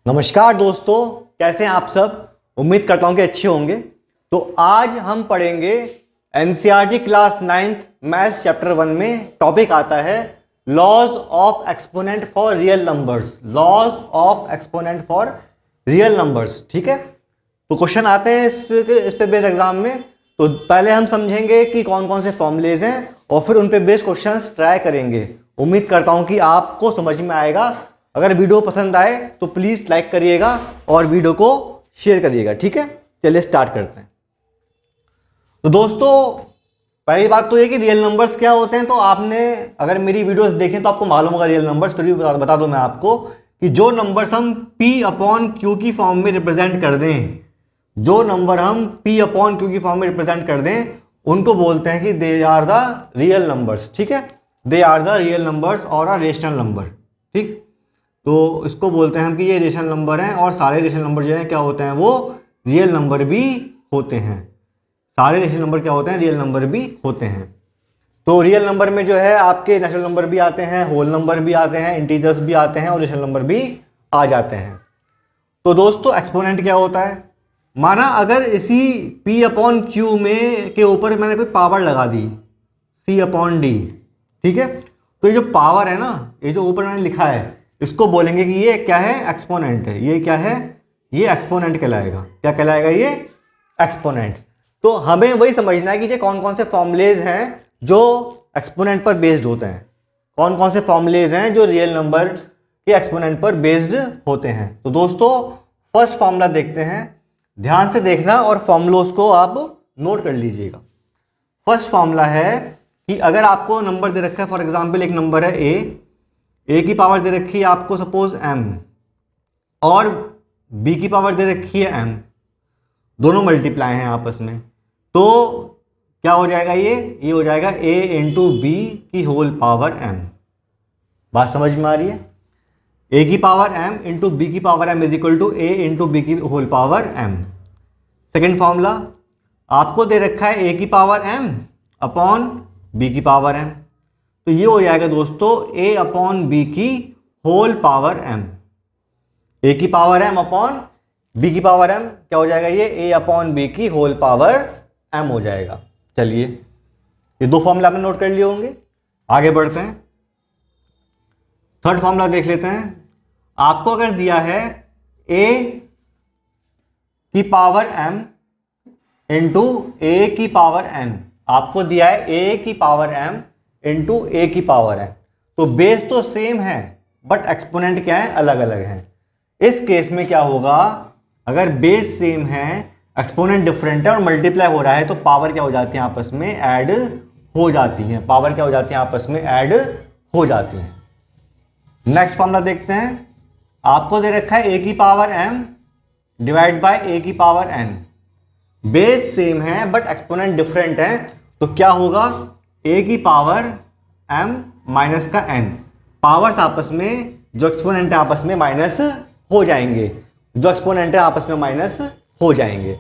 नमस्कार दोस्तों, कैसे हैं आप सब। उम्मीद करता हूं कि अच्छे होंगे। तो आज हम पढ़ेंगे NCERT class 9th maths chapter 1 में टॉपिक आता है laws of exponent for real numbers. Laws of exponent for real numbers, ठीक है। तो क्वेश्चन आते हैं इस पे बेस एग्जाम में। तो पहले हम समझेंगे कि कौन कौन से फॉर्मूलेज हैं और फिर उन पे बेस क्वेश्चंस ट्राई करेंगे। उम्मीद करता हूं कि आपको समझ में आएगा। अगर वीडियो पसंद आए तो प्लीज लाइक करिएगा और वीडियो को शेयर करिएगा, ठीक है। चलिए स्टार्ट करते हैं। तो दोस्तों, पहली बात तो ये कि रियल नंबर्स क्या होते हैं। तो आपने अगर मेरी वीडियोस देखें तो आपको मालूम होगा रियल नंबर्स। फिर भी बता दूं मैं आपको कि जो नंबर्स हम P/Q की फॉर्म में रिप्रेजेंट कर दें, जो नंबर हम P/Q की फॉर्म में रिप्रेजेंट कर दें, उनको बोलते हैं कि they are the real numbers, ठीक है। They are the real numbers और अ रेशनल नंबर, ठीक। तो इसको बोलते हैं हम कि ये रेशनल नंबर हैं और सारे रेशनल नंबर जो हैं क्या होते हैं, वो रियल नंबर भी होते हैं। सारे रेशनल नंबर क्या होते हैं, रियल नंबर भी होते हैं। तो रियल नंबर में जो है आपके नेचुरल नंबर भी आते हैं, होल नंबर भी आते हैं, इंटीजर्स भी आते हैं और रेशनल नंबर भी आ जाते हैं। तो दोस्तों, एक्सपोनेंट क्या होता है। माना अगर इसी P/Q में के ऊपर मैंने कोई पावर लगा दी C/D, ठीक है। तो ये जो पावर है ना, ये जो ऊपर मैंने लिखा है, इसको बोलेंगे कि ये क्या है, एक्सपोनेंट है। ये क्या है, ये एक्सपोनेंट कहलाएगा। क्या कहलाएगा, ये एक्सपोनेंट। तो हमें वही समझना है कि ये कौन कौन से फॉर्मूलेज हैं जो एक्सपोनेंट पर बेस्ड होते हैं, कौन कौन से फॉर्मूलेज हैं जो रियल नंबर के एक्सपोनेंट पर बेस्ड होते हैं। तो दोस्तों, फर्स्ट फॉर्मूला देखते हैं। ध्यान से देखना और फॉर्मूलोज को आप नोट कर लीजिएगा। फर्स्ट फॉर्मूला है कि अगर आपको नंबर दे रखा है, फॉर एग्जाम्पल एक नंबर है ए की पावर दे रखी है आपको सपोज m, और b की पावर दे रखी है m, दोनों मल्टीप्लाई हैं आपस में। तो क्या हो जाएगा, ये हो जाएगा a इंटू बी की होल पावर m। बात समझ में आ रही है। a की पावर m इंटू बी की power m is equal to a into बी की whole power m। Second formula, आपको दे रखा है a की पावर m अपॉन b की पावर m। तो ये हो जाएगा दोस्तों a/b की होल पावर m। a की पावर m अपॉन b की पावर m क्या हो जाएगा, ये a/b की होल पावर m हो जाएगा। चलिए, ये दो फॉर्मूला आपने नोट कर लिए होंगे। आगे बढ़ते हैं, थर्ड फॉर्मूला देख लेते हैं। आपको अगर दिया है a की पावर m इंटू a की पावर n, आपको दिया है a की पावर m इंटू ए की पावर है, तो बेस तो सेम है बट एक्सपोनेंट क्या है, अलग अलग है। इस केस में क्या होगा, अगर बेस सेम है, एक्सपोनेंट डिफरेंट है और मल्टीप्लाई हो रहा है, तो पावर क्या हो जाती है, आपस में ऐड हो जाती है। पावर क्या हो जाती है, आपस में ऐड हो जाती है। नेक्स्ट फॉर्मूला देखते हैं। आपको दे रखा है a की power m divide by a की पावर n। बेस सेम है बट एक्सपोनेंट डिफरेंट है, तो क्या होगा, a की पावर m माइनस का n, पावर्स आपस में जो एक्सपोनेंट है आपस में माइनस हो जाएंगे, जो एक्सपोनेंट है आपस में माइनस हो जाएंगे।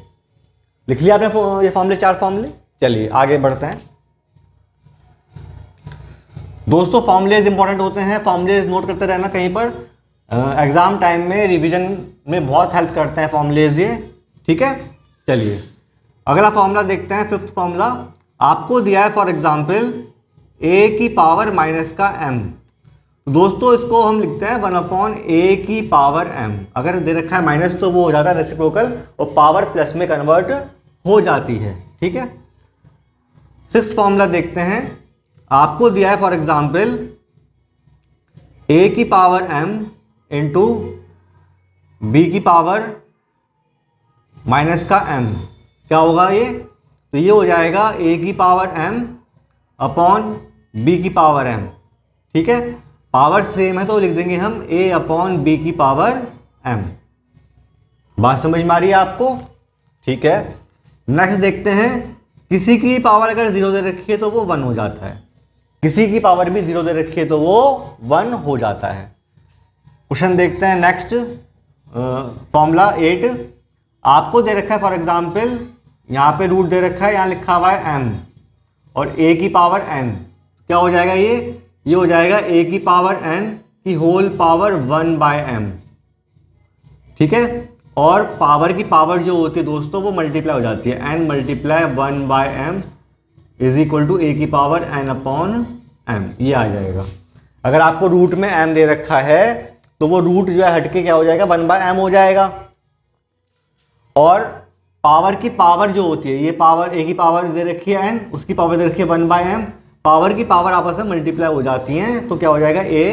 लिख लिया आपने ये फॉर्मूले, चार फॉर्मूले। चलिए आगे बढ़ते हैं। दोस्तों, फॉर्मूलेज इंपॉर्टेंट होते हैं, फॉर्मूलेज नोट करते रहना कहीं पर। एग्जाम टाइम में रिवीजन में बहुत हेल्प करते हैं फॉर्मूलेज ये, ठीक है। चलिए अगला फॉर्मूला देखते हैं, फिफ्थ फॉर्मूला। आपको दिया है फॉर एग्जाम्पल a की पावर माइनस का m। दोस्तों, इसको हम लिखते हैं 1/a की पावर m। अगर दे रखा है माइनस तो वो हो जाता है रेसिप्रोकल और पावर प्लस में कन्वर्ट हो जाती है, ठीक है। सिक्स्थ फॉर्मूला देखते हैं। आपको दिया है फॉर एग्जाम्पल a की पावर m इंटू b की पावर माइनस का m। क्या होगा ये, तो ये हो जाएगा a की पावर m अपॉन b की पावर m, ठीक है। पावर सेम है तो लिख देंगे हम a/b की पावर m। बात समझ में आ रही है आपको, ठीक है। नेक्स्ट देखते हैं। किसी की पावर अगर 0 दे रखी है तो वो 1 हो जाता है, किसी की पावर भी 0 दे रखी है तो वो 1 हो जाता है। क्वेश्चन देखते हैं नेक्स्ट, फॉर्मूला 8। आपको दे रखा है फॉर एग्जाम्पल, यहाँ पे रूट दे रखा है, यहाँ लिखा हुआ है m और a की पावर n। क्या हो जाएगा, ये हो जाएगा a की पावर n की होल पावर 1/m। ठीक है। और पावर की पावर जो होती है दोस्तों वो मल्टीप्लाई हो जाती है, n multiply 1/m is equal to a की पावर n अपॉन m, ये आ जाएगा। अगर आपको रूट में m दे रखा है तो वो रूट जो है हटके क्या हो जाएगा, 1/m हो जाएगा। और पावर की पावर जो होती है, ये पावर a की पावर दे रखी है n, उसकी पावर दे रखी है 1/m, पावर की पावर आपस में मल्टीप्लाई हो जाती हैं, तो क्या हो जाएगा a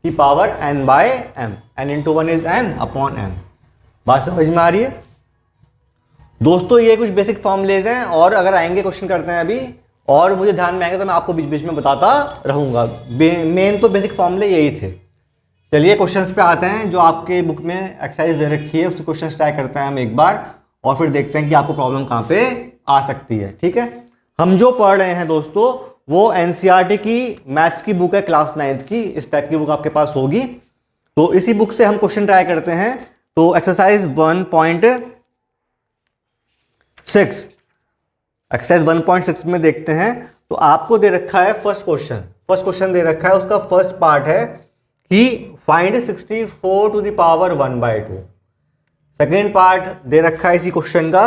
की power n/m, n into 1 is n upon m। बात समझ में आ रही है दोस्तों? ये कुछ बेसिक फॉर्मूलेज हैं, और अगर आएंगे क्वेश्चन करते हैं अभी और मुझे ध्यान में आएंगे तो मैं आपको बीच बीच में बताता रहूंगा। मेन तो बेसिक फॉर्मूले यही थे। चलिए क्वेश्चंस पे आते हैं। जो आपके बुक में एक्सरसाइज दे रखी है उसके क्वेश्चंस ट्राई करते हैं हम एक बार, और फिर देखते हैं कि आपको प्रॉब्लम कहाँ पे आ सकती है। ठीक है, हम जो पढ़ रहे हैं दोस्तों वो एनसीईआरटी की मैथ्स की बुक है, क्लास 9th की। इस टाइप की बुक आपके पास होगी, तो इसी बुक से हम क्वेश्चन ट्राई करते हैं। तो एक्सरसाइज 1.6, एक्सरसाइज 1.6 में देखते हैं। तो आपको दे रखा है फर्स्ट क्वेश्चन दे रखा है, उसका फर्स्ट पार्ट है कि find 64 to the power 1/2। Second part दे रखा है इसी क्वेश्चन का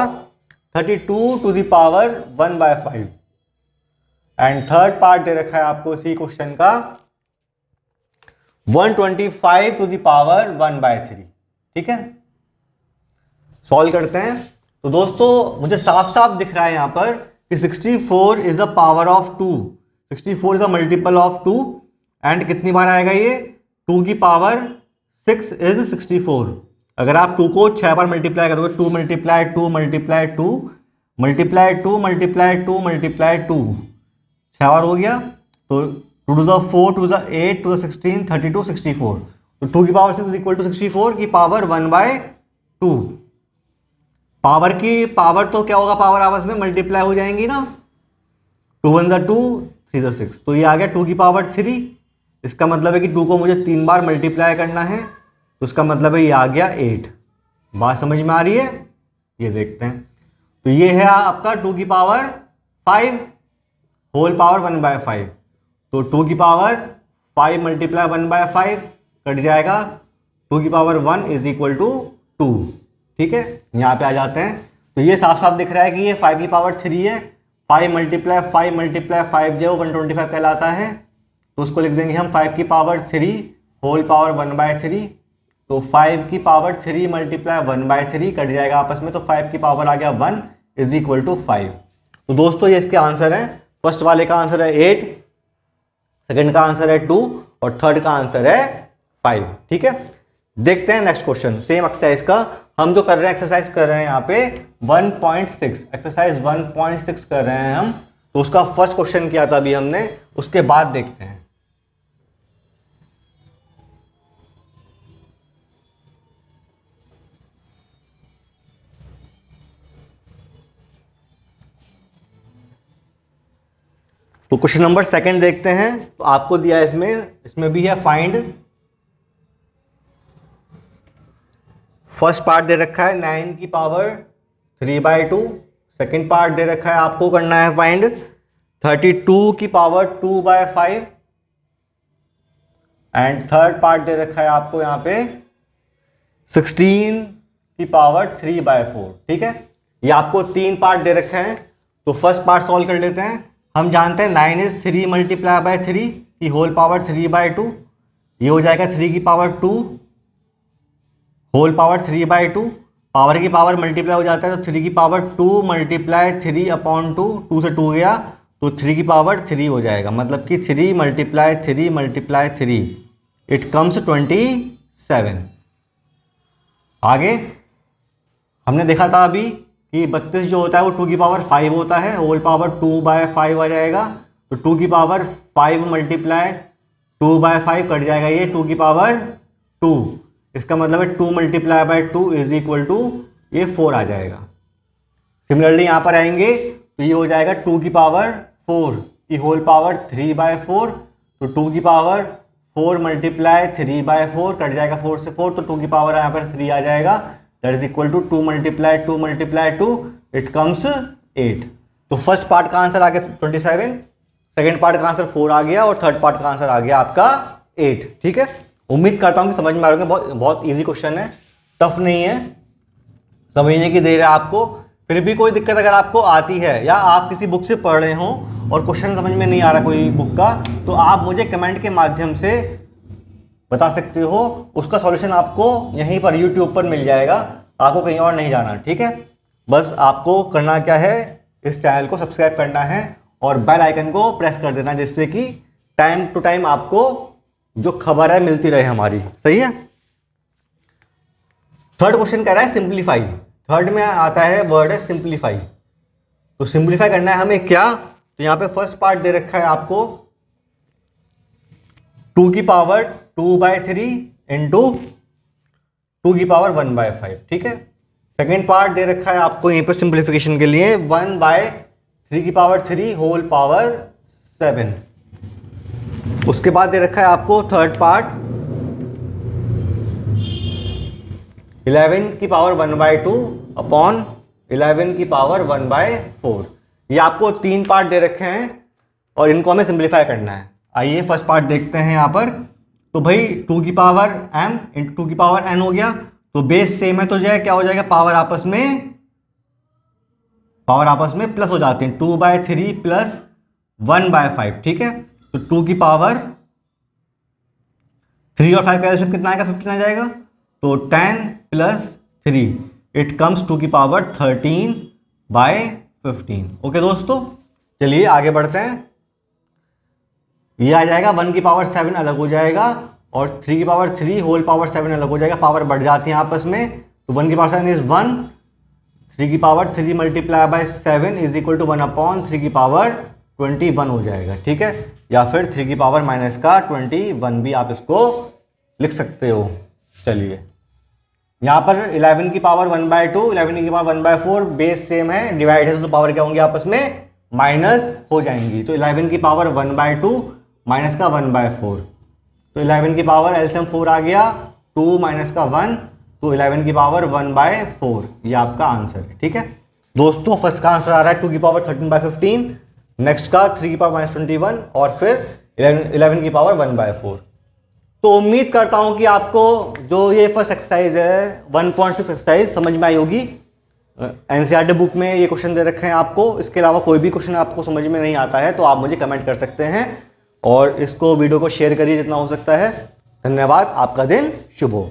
32 to the power 1/5, and third part दे रखा है आपको इसी क्वेश्चन का 125 टू द पावर 1/3। ठीक है, सॉल्व करते हैं। तो दोस्तों मुझे साफ साफ दिख रहा है यहां पर कि 64 is a power of 2, 64 is a multiple of 2, and कितनी बार आएगा ये, 2 की पावर 6 इज 64। अगर आप 2 को 6 बार मल्टीप्लाई करोगे, 2 multiply 2 multiply 2 multiply 2 multiply 2 multiply 2, 6 बार हो गया। तो 2 to the 4 to the 8 to the 16 32 64। तो 2 की पावर 6 इज इक्वल टू 64 की पावर 1/2। पावर की पावर तो क्या होगा, पावर आपस में मल्टीप्लाई हो जाएंगी ना, 2 1 ज़ा 2 3 ज़ा 6, तो ये आ गया 2 की पावर 3। इसका मतलब है कि 2 को मुझे 3 बार मल्टीप्लाई करना है, तो उसका मतलब है ये आ गया 8। बात समझ में आ रही है? ये देखते हैं। तो ये है आपका 2 की पावर 5 होल पावर 1/5। तो 2 की पावर 5 मल्टीप्लाई 1/5 कट जाएगा, 2 की पावर 1 इज इक्वल टू 2। ठीक है, यहाँ पे आ जाते हैं। तो ये साफ साफ दिख रहा है कि ये 5 की पावर 3 है। 5 मल्टीप्लाई 5 जो 125 कहलाता है, तो उसको लिख देंगे हम 5 की पावर 3 होल पावर 1/3। तो 5 की पावर 3 मल्टीप्लाई 1/3 कट जाएगा आपस में, तो 5 की पावर आ गया 1 इज इक्वल टू 5। तो दोस्तों ये इसके आंसर है। फर्स्ट वाले का आंसर है 8, सेकंड का आंसर है 2, और थर्ड का आंसर है 5। ठीक है, देखते हैं नेक्स्ट क्वेश्चन सेम एक्सरसाइज का। हम जो कर रहे हैं एक्सरसाइज कर रहे हैं यहाँ पे 1.6, एक्सरसाइज 1.6 कर रहे हैं हम। तो उसका फर्स्ट क्वेश्चन किया था अभी हमने, उसके बाद देखते हैं। तो क्वेश्चन नंबर सेकंड देखते हैं। तो आपको दिया है इसमें भी है फाइंड, फर्स्ट पार्ट दे रखा है 9 की पावर 3/2, सेकेंड पार्ट दे रखा है आपको करना है फाइंड 32 की पावर 2/5, एंड थर्ड पार्ट दे रखा है आपको यहाँ पे 16 की पावर 3/4। ठीक है, ये आपको 3 पार्ट दे रखे हैं। तो फर्स्ट पार्ट सॉल्व कर लेते हैं। हम जानते हैं 9 इज 3 मल्टीप्लाई बाय 3 की होल पावर 3/2, ये हो जाएगा 3 की पावर 2 होल पावर 3/2। पावर की पावर मल्टीप्लाई हो जाता है, तो 3 की पावर 2 मल्टीप्लाई 3 अपॉन 2, 2 से 2 गया तो 3 की पावर 3 हो जाएगा। मतलब कि 3 मल्टीप्लाई 3 मल्टीप्लाई 3 इट कम्स 27। आगे हमने देखा था अभी कि 32 जो होता है वो 2 की पावर 5 होता है, होल पावर 2/5 आ जाएगा। तो 2 की पावर 5 मल्टीप्लाई 2/5 कट जाएगा, ये 2 की पावर 2। इसका मतलब है 2 multiply by 2 is equal to ये 4 आ जाएगा। सिमिलरली यहाँ पर आएंगे तो ये हो जाएगा 2 की पावर 4 की होल पावर 3/4। तो 2 की पावर 4 मल्टीप्लाई 3/4 कट जाएगा 4 से 4, तो 2 की पावर यहाँ पर 3 आ जाएगा। That is equal to 2 multiply 2 multiply 2 it comes 8। तो फर्स्ट पार्ट का आंसर आ गया 27, सेकेंड पार्ट का आंसर 4 आ गया, और थर्ड पार्ट का आंसर आ गया आपका 8। ठीक है, उम्मीद करता हूँ कि समझ में आ रहा है। बहुत इजी क्वेश्चन है। टफ नहीं है, समझने की देर है आपको। फिर भी कोई दिक्कत अगर आपको आती है या आप किसी बुक से पढ़ रहे हो और क्वेश्चन समझ में नहीं आ रहा कोई बुक का, तो आप मुझे कमेंट के माध्यम से बता सकते हो। उसका सॉल्यूशन आपको यहीं पर यूट्यूब पर मिल जाएगा, आपको कहीं और नहीं जाना, ठीक है। बस आपको करना क्या है, इस चैनल को सब्सक्राइब करना है और बेल आइकन को प्रेस कर देना, जिससे कि टाइम टू टाइम आपको जो खबर है मिलती रहे हमारी, सही है। थर्ड क्वेश्चन कह रहा है सिंप्लीफाई। थर्ड में आता है वर्ड है सिंप्लीफाई। तो सिंप्लीफाई करना है हमें क्या, तो यहां पे फर्स्ट पार्ट दे रखा है आपको 2 की पावर 2/3 इंटू 2 की पावर 1/5, ठीक है। सेकेंड पार्ट दे रखा है आपको यहीं पर सिंप्लीफिकेशन के लिए 1/3 की पावर 3 होल पावर 7। उसके बाद दे रखा है आपको थर्ड पार्ट 11 की पावर 1/2 अपॉन 11 की पावर 1/4। ये आपको 3 पार्ट दे रखे हैं और इनको हमें सिंप्लीफाई करना है। आइए फर्स्ट पार्ट देखते हैं यहाँ पर। तो भाई 2 की पावर m इंटू 2 की पावर n हो गया, तो बेस सेम है तो जो है क्या हो जाएगा, पावर आपस में प्लस हो जाती है, 2/3 प्लस 1/5, ठीक है। तो 2 की पावर 3 और 5 का एलसीएम कितना आएगा, 15 आ जाएगा। तो 10 प्लस 3 इट कम्स 2 की पावर 13/15। ओके दोस्तों, चलिए आगे बढ़ते हैं। ये आ जाएगा 1 की पावर 7 अलग हो जाएगा और 3 की पावर 3 होल पावर 7 अलग हो जाएगा, पावर बढ़ जाती है आपस में। तो 1 की पावर 7 इज 1, 3 की power 3 multiply by 7 is equal to 1 upon 3 की पावर 21 हो जाएगा, ठीक है। या फिर 3 की पावर माइनस का 21 भी आप इसको लिख सकते हो। चलिए यहाँ पर 11 की पावर 1/2, 11 की पावर 1/4 बेस सेम है, डिवाइड है तो पावर क्या होंगी आपस में, माइनस हो जाएंगी। तो 11 की पावर 1/2 माइनस का 1/4, तो 11 की पावर एलसीएम 4 आ गया, 2 माइनस का 1, तो 11 की पावर 1/4। ये आपका आंसर है, ठीक है दोस्तों। फर्स्ट का आंसर आ रहा है 2 की पावर 13/15, नेक्स्ट का 3 की पावर -21 और फिर 11 की पावर 1/4। तो उम्मीद करता हूं कि आपको जो ये फर्स्ट एक्सरसाइज है 1.6 एक्सरसाइज समझ में आई होगी। एनसीईआरटी बुक में ये क्वेश्चन दे रखे हैं आपको। इसके अलावा कोई भी क्वेश्चन आपको समझ में नहीं आता है तो आप मुझे कमेंट कर सकते हैं और इसको वीडियो को शेयर करिए जितना हो सकता है। धन्यवाद, आपका दिन शुभ हो।